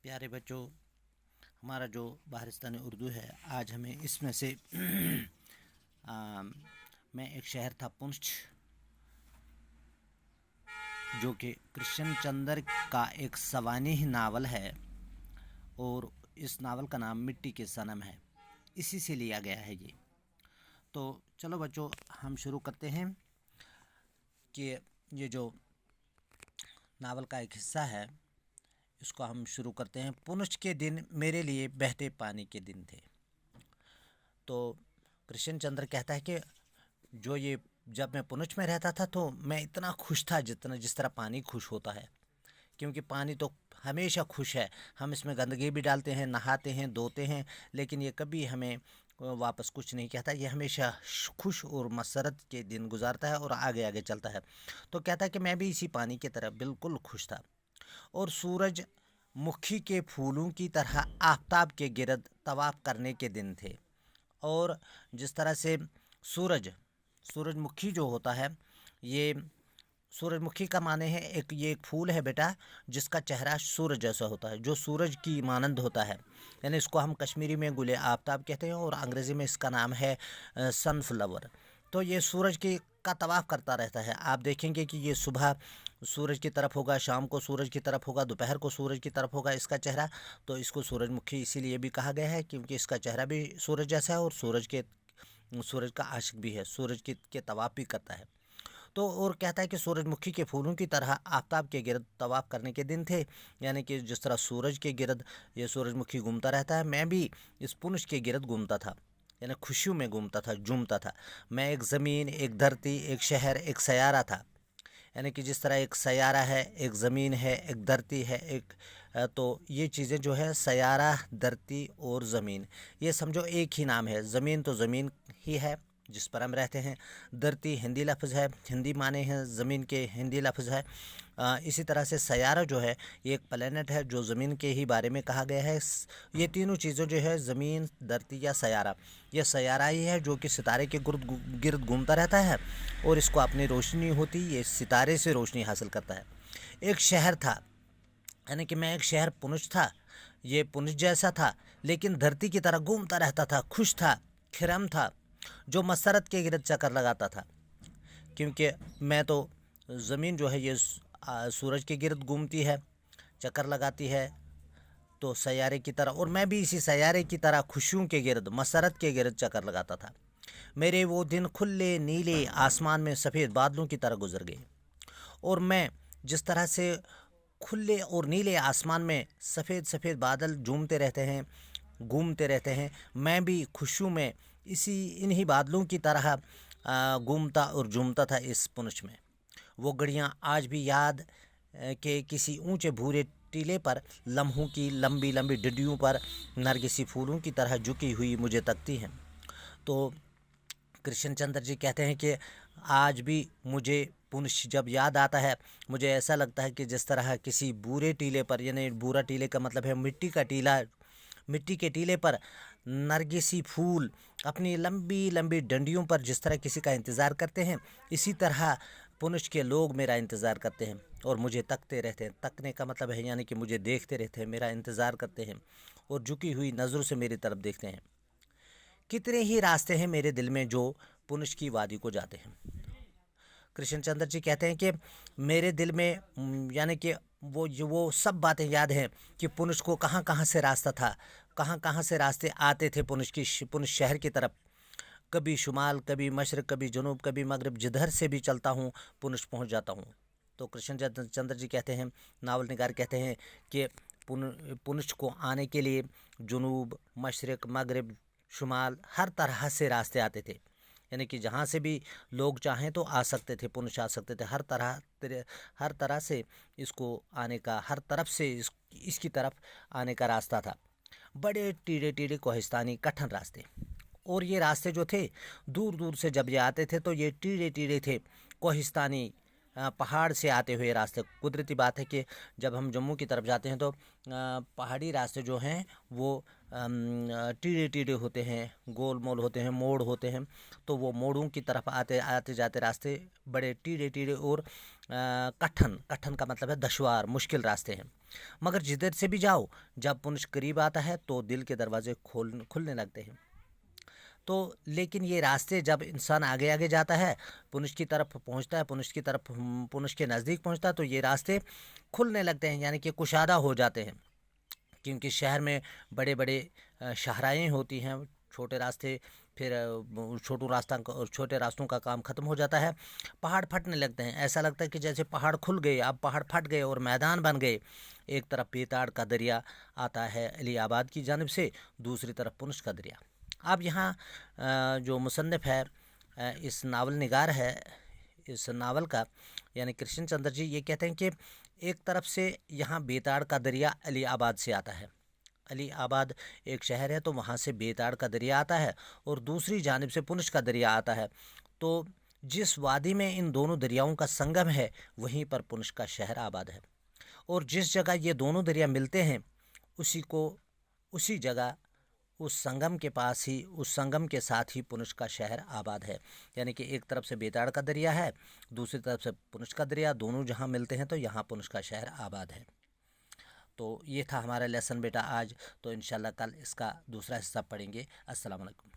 प्यारे बच्चों, हमारा जो बाहरिस्तानी उर्दू है, आज हमें इसमें से मैं एक शहर था पुंछ, जो कि कृष्ण चंद्र का एक सवानीह नावल है और इस नावल का नाम मिट्टी के सनम है। इसी से लिया गया है ये। तो चलो बच्चों, हम शुरू करते हैं कि ये जो नावल का एक हिस्सा है इसको हम शुरू करते हैं। पुनश्च के दिन मेरे लिए बहते पानी के दिन थे। तो कृष्ण चंद्र कहता है कि जो ये जब मैं पुनश्च में रहता था तो मैं इतना खुश था जिस तरह पानी खुश होता है, क्योंकि पानी तो हमेशा खुश है। हम इसमें गंदगी भी डालते हैं, नहाते हैं, धोते हैं, लेकिन ये कभी हमें वापस कुछ नहीं कहता। ये हमेशा खुश और मसरत के दिन गुजारता है और आगे आगे चलता है। तो कहता है कि मैं भी इसी पानी की तरह बिल्कुल खुश था और सूरज मुखी के फूलों की तरह आफताब के गिरद तवाफ़ करने के दिन थे। और जिस तरह से सूरजमुखी जो होता है, ये सूरजमुखी का माने है ये एक फूल है बेटा, जिसका चेहरा सूरज जैसा होता है, जो सूरज की मानंद होता है। यानी इसको हम कश्मीरी में गुले आफ्ताब कहते हैं और अंग्रेज़ी में इसका नाम है सनफ्लावर। तो ये सूरज की का तवाफ़ करता रहता है। आप देखेंगे कि ये सुबह सूरज की तरफ होगा, शाम को सूरज की तरफ होगा, दोपहर को सूरज की तरफ होगा इसका चेहरा। तो इसको सूरजमुखी इसीलिए भी कहा गया है क्योंकि इसका चेहरा भी सूरज जैसा है और सूरज का आशिक भी है, सूरज के तवाफ़ भी करता है। तो और कहता है कि सूरजमुखी के फूलों की तरह आफताब के गिरद तवाफ़ करने के दिन थे। यानी कि जिस तरह सूरज के गिरद ये सूरजमुखी घूमता रहता है, मैं भी इस पुंछ के गिरद घूमता था, यानी खुशियों में घूमता था, झूमता था। मैं एक ज़मीन, एक धरती, एक शहर, एक सयारा था। यानी कि जिस तरह एक सयारा है, एक ज़मीन है, एक धरती है, तो ये चीज़ें जो है सयारा, धरती और ज़मीन, ये समझो एक ही नाम है। ज़मीन तो ज़मीन ही है जिस पर हम रहते हैं। धरती हिंदी लफ्ज़ है, हिंदी माने हैं ज़मीन के, हिंदी लफ्ज़ है। इसी तरह से सयारा जो है ये एक प्लेनेट है जो ज़मीन के ही बारे में कहा गया है। ये तीनों चीज़ें जो है ज़मीन, धरती या सयारा, ये सयारा ही है जो कि सितारे के गिर्द घूमता रहता है और इसको अपनी रोशनी होती, ये सितारे से रोशनी हासिल करता है। एक शहर था, यानी कि मैं एक शहर पुंछ था, ये पुंछ जैसा था लेकिन धरती की तरह घूमता रहता था, खुश था, खिरम था, जो मसरत के गिरद चक्कर लगाता था। क्योंकि मैं तो ज़मीन जो है ये सूरज के गिरद घूमती है, चक्कर लगाती है, तो सैयारे की तरह, और मैं भी इसी सैयारे की तरह खुशियों के गिरद, मसरत के गिरद चक्कर लगाता था। मेरे वो दिन खुले नीले आसमान में सफ़ेद बादलों की तरह गुजर गए। और मैं जिस तरह से खुले और नीले आसमान में सफ़ेद सफ़ेद बादल झूमते रहते हैं, घूमते रहते हैं, मैं भी खुशियों में इन्हीं बादलों की तरह घूमता और झूमता था इस पुंछ में। वो घड़ियाँ आज भी याद के किसी ऊंचे भूरे टीले पर लम्हों की लंबी लंबी डंडियों पर नरगिसी फूलों की तरह झुकी हुई मुझे तकती हैं। तो कृष्ण चंद्र जी कहते हैं कि आज भी मुझे पुंछ जब याद आता है, मुझे ऐसा लगता है कि जिस तरह किसी बूरे टीले पर, यानी बूरा टीले का मतलब है मिट्टी का टीला, मिट्टी के टीले पर नरगिसी फूल अपनी लंबी लंबी डंडियों पर जिस तरह किसी का इंतज़ार करते हैं, इसी तरह पुंछ के लोग मेरा इंतज़ार करते हैं और मुझे तकते रहते हैं। तकने का मतलब है यानी कि मुझे देखते रहते हैं, मेरा इंतज़ार करते हैं और झुकी हुई नज़रों से मेरी तरफ देखते हैं। कितने ही रास्ते हैं मेरे दिल में जो पुंछ की वादी को जाते हैं। कृष्ण चंद्र जी कहते हैं कि मेरे दिल में यानी कि वो सब बातें याद हैं कि पुंछ को कहाँ कहाँ से रास्ता था, कहाँ कहाँ से रास्ते आते थे पुंछ शहर की तरफ। कभी शुमाल, कभी मशरक़, कभी जनूब, कभी मगरिब, जिधर से भी चलता हूँ पुंछ पहुँच जाता हूँ। तो कृष्ण चंद्र जी कहते हैं, नावल निगार कहते हैं कि पुंछ को आने के लिए जनूब, मशरक़, मगरिब, शुमाल हर तरह से रास्ते आते थे। यानी कि जहाँ से भी लोग चाहें तो आ सकते थे, पुंछ आ सकते थे। हर तरह से इसको आने का, हर तरफ से इसकी तरफ आने का रास्ता था। बड़े टीढ़े टीढ़े कोहिस्तानी कठिन रास्ते, और ये रास्ते जो थे दूर दूर से जब ये आते थे तो ये टीढ़े टीढ़े थे, कोहिस्तानी पहाड़ से आते हुए रास्ते। कुदरती बात है कि जब हम जम्मू की तरफ जाते हैं तो पहाड़ी रास्ते जो हैं वो टीढ़े टीढ़े होते हैं, गोल मोल होते हैं, मोड़ होते हैं। तो वो मोड़ों की तरफ आते आते जाते रास्ते बड़े टीढ़े टीढ़े और कठिन, कठिन का मतलब है दुश्वार, मुश्किल रास्ते हैं। मगर जिधर से भी जाओ, जब पुनश्च करीब आता है तो दिल के दरवाजे खुलने लगते हैं। तो लेकिन ये रास्ते जब इंसान आगे आगे जाता है, पुनश्च की तरफ पहुंचता है, पुनश्च की तरफ, पुनश्च के नज़दीक पहुंचता है, तो ये रास्ते खुलने लगते हैं, यानी कि कुशादा हो जाते हैं। क्योंकि शहर में बड़े बड़े शाहराएँ होती हैं, छोटे रास्ते, फिर छोटे रास्तों का काम ख़त्म हो जाता है, पहाड़ फटने लगते हैं। ऐसा लगता है कि जैसे पहाड़ खुल गए, अब पहाड़ फट गए और मैदान बन गए। एक तरफ बेताड़ का दरिया आता है अली आबाद की जानिब से, दूसरी तरफ पुनश्च का दरिया। अब यहाँ जो मुसन्निफ़ है, इस नावल निगार है इस नावल का, यानी कृष्ण चंद्र जी, ये कहते हैं कि एक तरफ से यहाँ बेताड़ का दरिया अली आबाद से आता है। अली आबाद एक शहर है, तो वहाँ से बेताड़ का दरिया आता है, और दूसरी जानिब से पुनश्च का दरिया आता है। तो जिस वादी में इन दोनों दरियाओं का संगम है, वहीं पर पुनश्च का शहर आबाद है। और जिस जगह ये दोनों दरिया मिलते हैं, उसी जगह, उस संगम के पास ही, उस संगम के साथ ही पुनश्च का शहर आबाद है। यानी कि एक तरफ से बेताड़ का दरिया है, दूसरी तरफ से पुनश्च का दरिया, दोनों जहाँ मिलते हैं तो यहाँ पुनश्च का शहर आबाद है। तो ये था हमारा लेसन बेटा आज। तो इंशाल्लाह कल इसका दूसरा हिस्सा पढ़ेंगे। अस्सलाम वालेकुम।